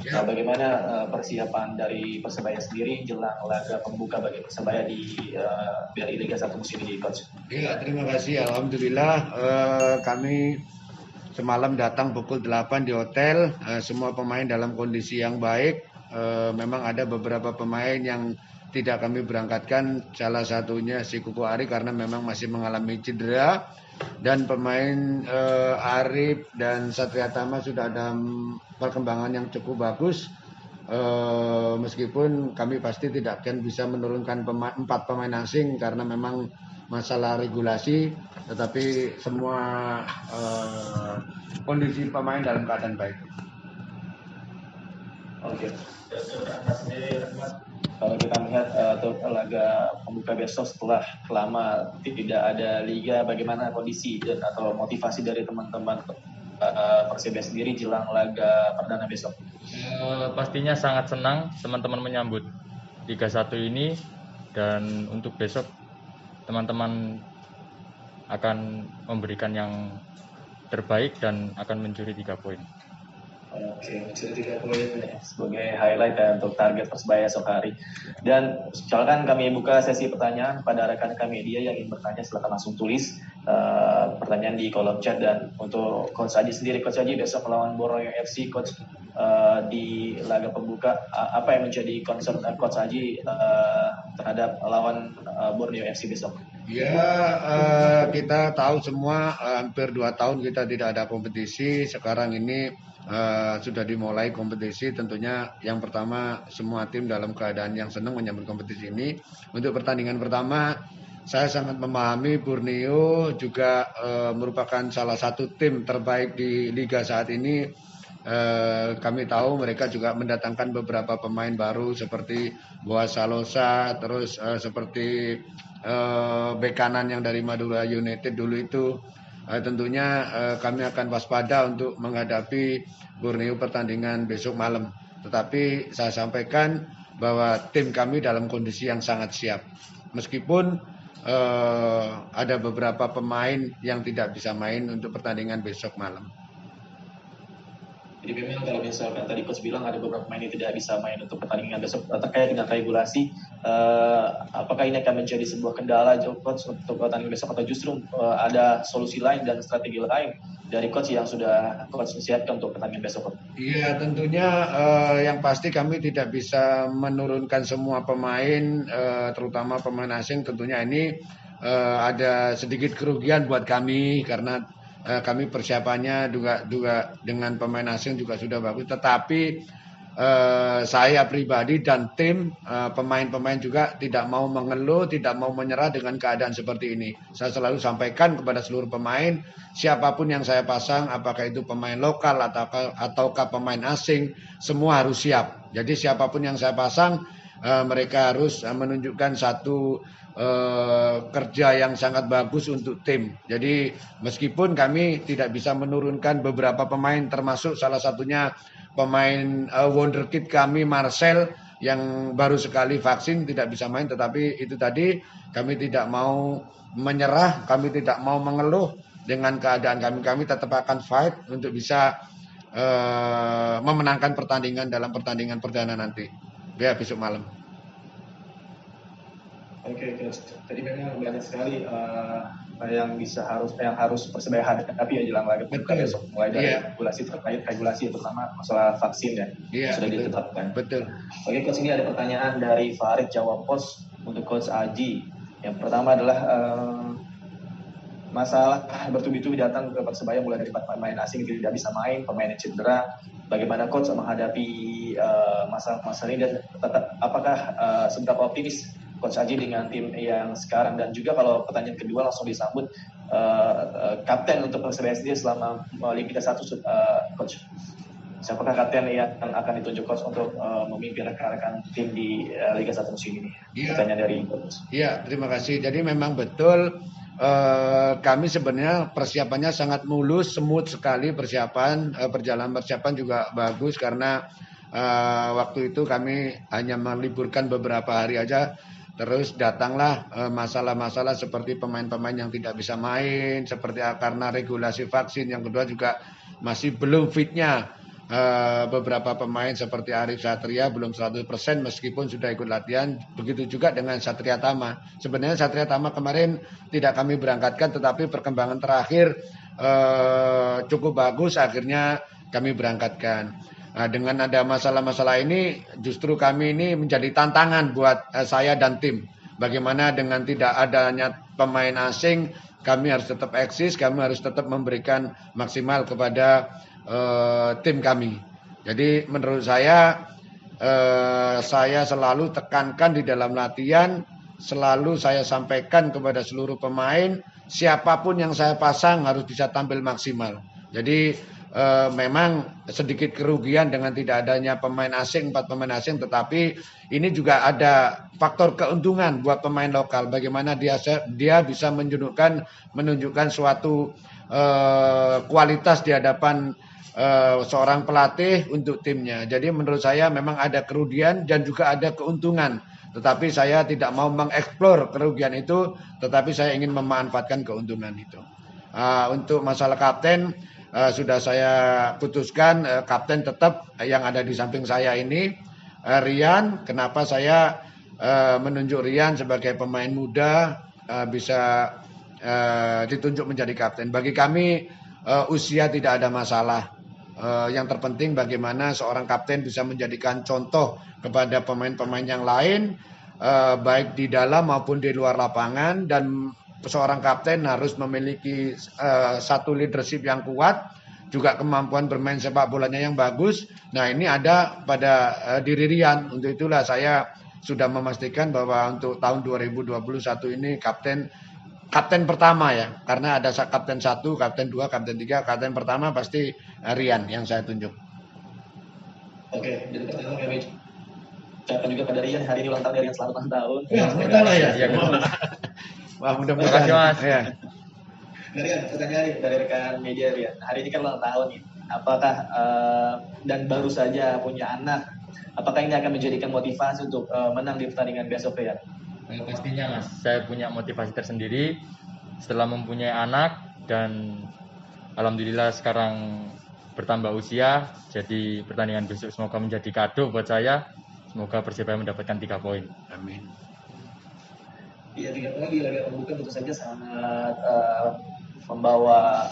Ya. Bagaimana persiapan dari Persebaya sendiri jelang laga pembuka bagi Persebaya dari Liga 1 musim ini, Coach? Iya, terima kasih. Alhamdulillah, kami semalam datang pukul 8 di hotel. Semua pemain dalam kondisi yang baik. Memang ada beberapa pemain yang tidak kami berangkatkan. Salah satunya si Kuku Ari karena memang masih mengalami cedera. Dan pemain Arif dan Satria Tama sudah ada perkembangan yang cukup bagus. Meskipun kami pasti tidak akan bisa menurunkan 4 pemain asing karena memang masalah regulasi, tetapi semua kondisi pemain dalam keadaan baik. Oke. Kalau kita melihat laga pembuka besok setelah lama tidak ada liga, bagaimana kondisi dan atau motivasi dari teman-teman Persebaya sendiri jelang laga perdana besok? Pastinya sangat senang teman-teman menyambut Liga 1 ini, dan untuk besok teman-teman akan memberikan yang terbaik dan akan mencuri 3 poin. Oke, mencuri 3 poin sebagai highlight ya untuk target Persebaya esok hari. Dan silakan kami buka sesi pertanyaan pada rekan-rekan media yang ingin bertanya, silakan langsung tulis pertanyaan di kolom chat. Dan untuk Coach Aji sendiri, Coach Aji besok melawan Borneo FC, Coach, di laga pembuka, apa yang menjadi concern Coach Aji terhadap lawan Borneo FC besok? Ya, kita tahu semua hampir 2 tahun kita tidak ada kompetisi. Sekarang ini sudah dimulai kompetisi. Tentunya yang pertama semua tim dalam keadaan yang senang menyambut kompetisi ini. Untuk pertandingan pertama, saya sangat memahami Borneo juga merupakan salah satu tim terbaik di liga saat ini. Kami tahu mereka juga mendatangkan beberapa pemain baru seperti Boa Salosa, terus seperti bek kanan yang dari Madura United dulu itu. Tentunya kami akan waspada untuk menghadapi Borneo pertandingan besok malam. Tetapi saya sampaikan bahwa tim kami dalam kondisi yang sangat siap. Meskipun ada beberapa pemain yang tidak bisa main untuk pertandingan besok malam. Jadi memang kalau misalkan tadi Coach bilang ada beberapa pemain yang tidak bisa main untuk pertandingan besok terkait dengan regulasi, apakah ini akan menjadi sebuah kendala Coach untuk pertandingan besok, atau justru ada solusi lain dan strategi lain dari Coach yang sudah Coach siapkan untuk pertandingan besok? Iya, tentunya yang pasti kami tidak bisa menurunkan semua pemain, terutama pemain asing. Tentunya ini ada sedikit kerugian buat kami karena kami persiapannya juga dengan pemain asing juga sudah bagus. Tetapi saya pribadi dan tim pemain-pemain juga tidak mau mengeluh, tidak mau menyerah dengan keadaan seperti ini. Saya selalu sampaikan kepada seluruh pemain, siapapun yang saya pasang, apakah itu pemain lokal ataukah pemain asing, semua harus siap. Jadi siapapun yang saya pasang, mereka harus menunjukkan satu kerja yang sangat bagus untuk tim. Jadi meskipun kami tidak bisa menurunkan beberapa pemain, termasuk salah satunya pemain wonderkid kami Marcel yang baru sekali vaksin tidak bisa main, tetapi itu tadi kami tidak mau menyerah, kami tidak mau mengeluh dengan keadaan kami. Kami tetap akan fight untuk bisa memenangkan pertandingan dalam pertandingan perdana nanti. Ya, besok malam. Oke, Coach. Tadi memang banyak sekali yang harus Persebaya hadapi ya jelang laga pembuka besok, mulai dari regulasi terutama masalah vaksin ya, yang sudah ditetapkan. Betul. Oke, Coach, ini ada pertanyaan dari Farid Jawa Pos untuk Coach Aji. Yang pertama adalah masalah bertubi-tubi datang ke Persebaya, mulai dari pemain asing tidak bisa main, pemain yang cedera. Bagaimana Coach menghadapi masalah ini, dan apakah seberapa optimis Coach Aji dengan tim yang sekarang? Dan juga kalau pertanyaan kedua langsung disambut, kapten untuk Persebaya sendiri selama Liga 1, Coach, siapakah kapten yang akan ditunjuk Coach untuk memimpin rekan-rekan tim di Liga 1 musim ini? Pertanyaan dari Coach. Iya, terima kasih. Jadi memang betul kami sebenarnya persiapannya sangat mulus, smooth sekali persiapan, perjalanan persiapan juga bagus karena waktu itu kami hanya meliburkan beberapa hari aja. Terus datanglah masalah-masalah seperti pemain-pemain yang tidak bisa main, seperti karena regulasi vaksin. Yang kedua juga masih belum fitnya beberapa pemain seperti Arif Satria belum 100% meskipun sudah ikut latihan. Begitu juga dengan Satria Tama. Sebenarnya Satria Tama kemarin tidak kami berangkatkan, tetapi perkembangan terakhir cukup bagus, akhirnya kami berangkatkan. Nah, dengan ada masalah-masalah ini, justru kami ini menjadi tantangan buat saya dan tim. Bagaimana dengan tidak adanya pemain asing, kami harus tetap eksis, kami harus tetap memberikan maksimal kepada tim kami. Jadi menurut saya selalu tekankan di dalam latihan, selalu saya sampaikan kepada seluruh pemain, siapapun yang saya pasang harus bisa tampil maksimal. Jadi memang sedikit kerugian dengan tidak adanya pemain asing, 4 pemain asing, tetapi ini juga ada faktor keuntungan buat pemain lokal. Bagaimana dia bisa menunjukkan suatu kualitas di hadapan seorang pelatih untuk timnya. Jadi menurut saya memang ada kerugian dan juga ada keuntungan. Tetapi saya tidak mau mengeksplor kerugian itu, tetapi saya ingin memanfaatkan keuntungan itu. Untuk masalah kapten, sudah saya putuskan kapten tetap yang ada di samping saya ini, Rian. Kenapa saya menunjuk Rian sebagai pemain muda bisa ditunjuk menjadi kapten? Bagi kami usia tidak ada masalah. Yang terpenting bagaimana seorang kapten bisa menjadikan contoh kepada pemain-pemain yang lain, baik di dalam maupun di luar lapangan, dan seorang kapten harus memiliki satu leadership yang kuat, juga kemampuan bermain sepak bolanya yang bagus. Nah, ini ada pada diri Rian. Untuk itulah saya sudah memastikan bahwa untuk tahun 2021 ini kapten pertama ya, karena ada kapten 1, kapten 2, kapten 3, kapten pertama pasti Rian yang saya tunjuk. Oke, jadi pertama kami ucapkan juga pada Rian, hari ini ulang tahun Rian, selamat ulang tahun. Ya, betul ya. Wah, mudah-mudahan. Mas. Ya. Rian, pertanyaan dari rekan media Rian, hari ini kan ulang tahun nih. Apakah dan baru saja punya anak, apakah ini akan menjadikan motivasi untuk menang di pertandingan besok Rian? Pastinya Mas, saya punya motivasi tersendiri setelah mempunyai anak, dan alhamdulillah sekarang bertambah usia. Jadi pertandingan besok semoga menjadi kado buat saya. Semoga Persebaya mendapatkan 3 poin. Amin. Iya, 3 poin di laga pembuka tentu saja sangat membawa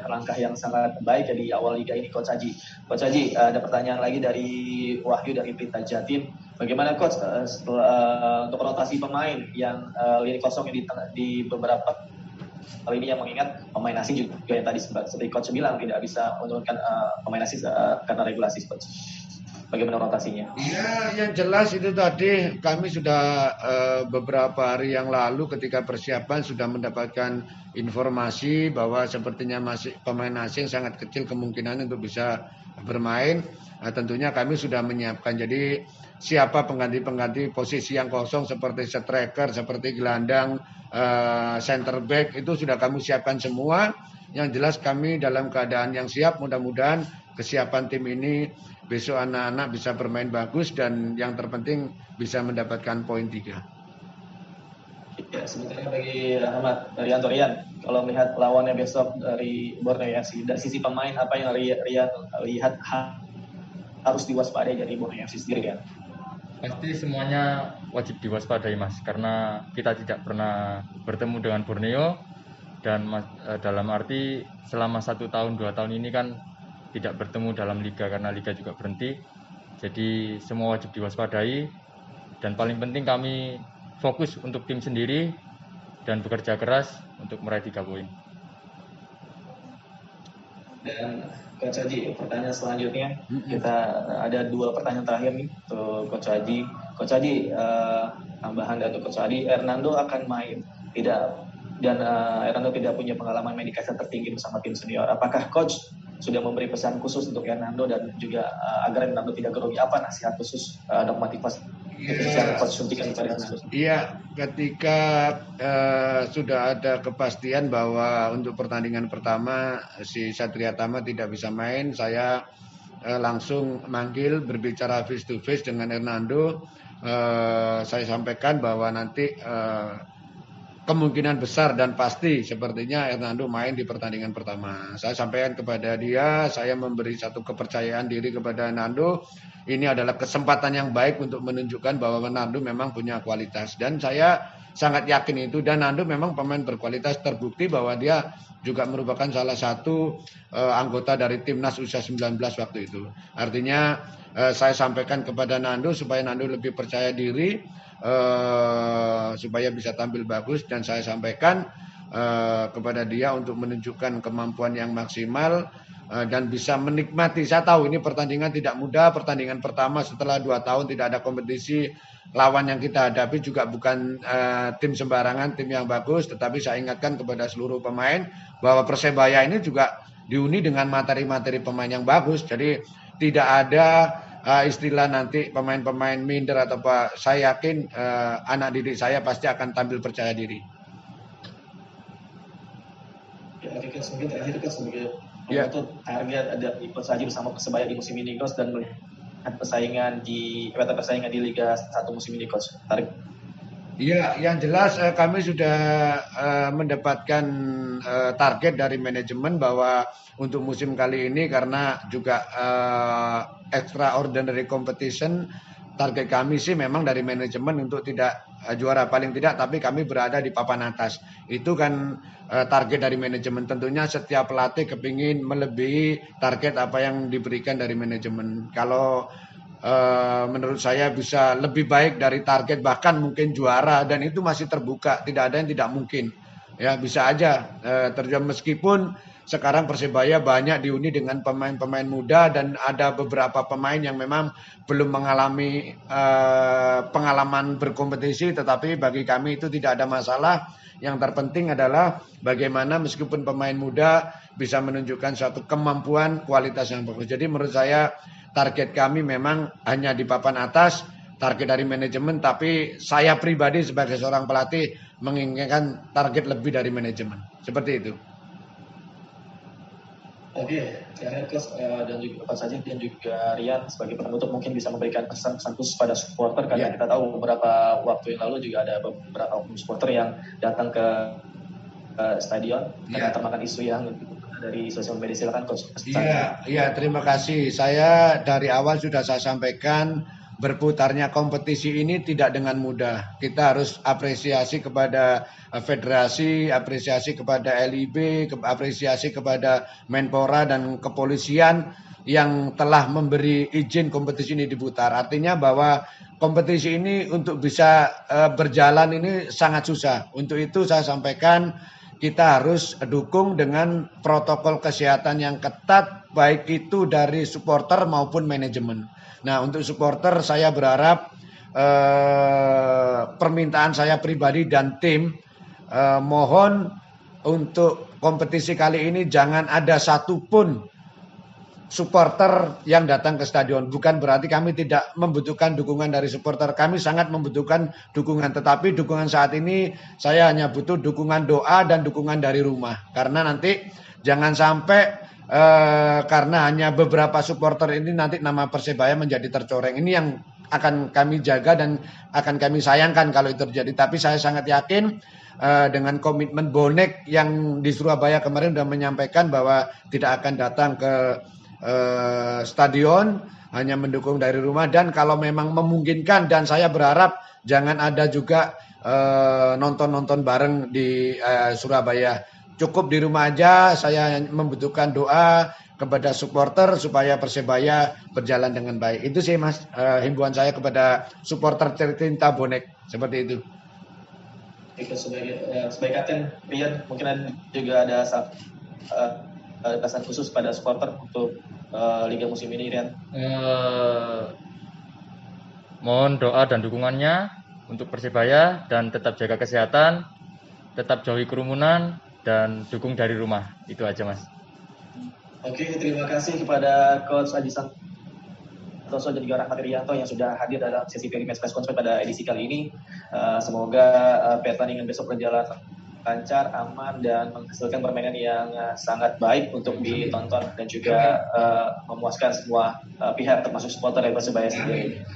langkah yang sangat baik di awal liga ini, Coach Haji. Coach Haji, ada pertanyaan lagi dari Wahyu dari Pelita Jatim. Bagaimana Coach untuk rotasi pemain yang lini kosong di beberapa kali ini, yang mengingat pemain asing juga yang tadi seperti Coach bilang tidak bisa menurunkan pemain asing karena regulasi, Coach. Bagaimana rotasinya? Ya, yang jelas itu tadi kami sudah beberapa hari yang lalu ketika persiapan sudah mendapatkan informasi bahwa sepertinya masih pemain asing sangat kecil kemungkinan untuk bisa bermain. Nah, tentunya kami sudah menyiapkan. Jadi siapa pengganti posisi yang kosong seperti striker, seperti gelandang, center back itu sudah kami siapkan semua. Yang jelas kami dalam keadaan yang siap. Mudah-mudahan kesiapan tim ini besok anak-anak bisa bermain bagus dan yang terpenting bisa mendapatkan poin 3. Ya, sebenarnya bagi Rahmat dari Rian, kalau melihat lawannya besok dari Borneo FC, dari sisi pemain apa yang Rian lihat harus diwaspadai dari Borneo FC sendiri ya? Pasti semuanya wajib diwaspadai Mas, karena kita tidak pernah bertemu dengan Borneo, dan dalam arti selama 1 tahun 2 tahun ini kan tidak bertemu dalam liga karena liga juga berhenti. Jadi semua wajib diwaspadai, dan paling penting kami fokus untuk tim sendiri dan bekerja keras untuk meraih 3 poin. Dan Coach Haji, pertanyaan selanjutnya kita ada 2 pertanyaan terakhir nih untuk Coach Haji. Coach Haji, tambahan dari Coach Haji, Hernando akan main tidak, dan Hernando tidak punya pengalaman main di kasta tertinggi bersama tim senior. Apakah Coach sudah memberi pesan khusus untuk Hernando dan juga agar Hernando tidak grogi? Apa nasihat khusus dan motivasi yang Coach suntikan kepada Hernando? Iya, ketika sudah ada kepastian bahwa untuk pertandingan pertama si Satria Tama tidak bisa main, saya langsung manggil berbicara face to face dengan Hernando. Saya sampaikan bahwa nanti kemungkinan besar dan pasti sepertinya Hernando main di pertandingan pertama. Saya sampaikan kepada dia, saya memberi satu kepercayaan diri kepada Hernando. Ini adalah kesempatan yang baik untuk menunjukkan bahwa Hernando memang punya kualitas. Dan saya sangat yakin itu. Dan Hernando memang pemain berkualitas, terbukti bahwa dia juga merupakan salah satu anggota dari timnas U19 waktu itu. Artinya saya sampaikan kepada Hernando supaya Hernando lebih percaya diri, supaya bisa tampil bagus, dan saya sampaikan kepada dia untuk menunjukkan kemampuan yang maksimal dan bisa menikmati. Saya tahu ini pertandingan tidak mudah, pertandingan pertama setelah 2 tahun tidak ada kompetisi, lawan yang kita hadapi juga bukan tim sembarangan, tim yang bagus, tetapi saya ingatkan kepada seluruh pemain bahwa Persebaya ini juga diuni dengan materi-materi pemain yang bagus, jadi tidak ada istilah nanti pemain-pemain minder atau apa. Saya yakin anak didik saya pasti akan tampil percaya diri. Ya, mungkin terakhir kan sebagai Ya. penutup, target ada ikut saja bersama Persebaya di musim ini, Coach, dan melihat persaingan di Liga 1 musim ini, Coach. Tarik. Iya, yang jelas kami sudah mendapatkan target dari manajemen bahwa untuk musim kali ini, karena juga extraordinary competition, target kami sih memang dari manajemen untuk tidak juara paling tidak, tapi kami berada di papan atas. Itu kan target dari manajemen. Tentunya setiap pelatih kepingin melebihi target apa yang diberikan dari manajemen. Kalau menurut saya bisa lebih baik dari target, bahkan mungkin juara, dan itu masih terbuka, tidak ada yang tidak mungkin. Ya, bisa aja terjadi, meskipun sekarang Persebaya banyak diuni dengan pemain-pemain muda dan ada beberapa pemain yang memang belum mengalami pengalaman berkompetisi, tetapi bagi kami itu tidak ada masalah. Yang terpenting adalah bagaimana meskipun pemain muda bisa menunjukkan suatu kemampuan, kualitas yang bagus. Jadi menurut saya target kami memang hanya di papan atas, target dari manajemen, tapi saya pribadi sebagai seorang pelatih menginginkan target lebih dari manajemen. Seperti itu. Oke, Coach, dan juga Pak Sajid dan juga Rian sebagai penutup mungkin bisa memberikan pesan-pesan khusus pada supporter, karena kita tahu beberapa waktu yang lalu juga ada beberapa supporter yang datang ke stadion karena termakan isu yang dari sosial media. Silakan, Coach. Iya, terima kasih. Saya dari awal sudah saya sampaikan, berputarnya kompetisi ini tidak dengan mudah. Kita harus apresiasi kepada federasi, apresiasi kepada LIB, apresiasi kepada Menpora dan kepolisian yang telah memberi izin kompetisi ini diputar. Artinya bahwa kompetisi ini untuk bisa berjalan ini sangat susah. Untuk itu saya sampaikan, kita harus dukung dengan protokol kesehatan yang ketat, baik itu dari supporter maupun manajemen. Nah, untuk supporter saya berharap permintaan saya pribadi dan tim, mohon untuk kompetisi kali ini jangan ada satupun supporter yang datang ke stadion. Bukan berarti kami tidak membutuhkan dukungan dari supporter. Kami sangat membutuhkan dukungan. Tetapi dukungan saat ini saya hanya butuh dukungan doa dan dukungan dari rumah. Karena nanti jangan sampai karena hanya beberapa supporter ini nanti nama Persebaya menjadi tercoreng. Ini yang akan kami jaga dan akan kami sayangkan kalau itu terjadi. Tapi saya sangat yakin dengan komitmen bonek yang di Surabaya kemarin sudah menyampaikan bahwa tidak akan datang ke stadion, hanya mendukung dari rumah. Dan kalau memang memungkinkan, dan saya berharap jangan ada juga nonton-nonton bareng di Surabaya, cukup di rumah aja. Saya membutuhkan doa kepada supporter supaya Persebaya berjalan dengan baik. Itu sih Mas, himbauan saya kepada supporter tercinta bonek, seperti itu. Itu sebagai kapten, Rian, mungkin juga ada pesan khusus pada supporter untuk Liga musim ini, Rian? Mohon doa dan dukungannya untuk Persebaya, dan tetap jaga kesehatan, tetap jauhi kerumunan, dan dukung dari rumah. Itu aja, Mas. Oke, terima kasih kepada Coach Aji Santoso dan juga Rahmat Irianto yang sudah hadir dalam sesi press conference pada edisi kali ini. Semoga pertandingan besok berjalan lancar, aman, dan menghasilkan permainan yang sangat baik untuk ditonton dan juga memuaskan semua pihak, termasuk supporter dari Persebaya sendiri.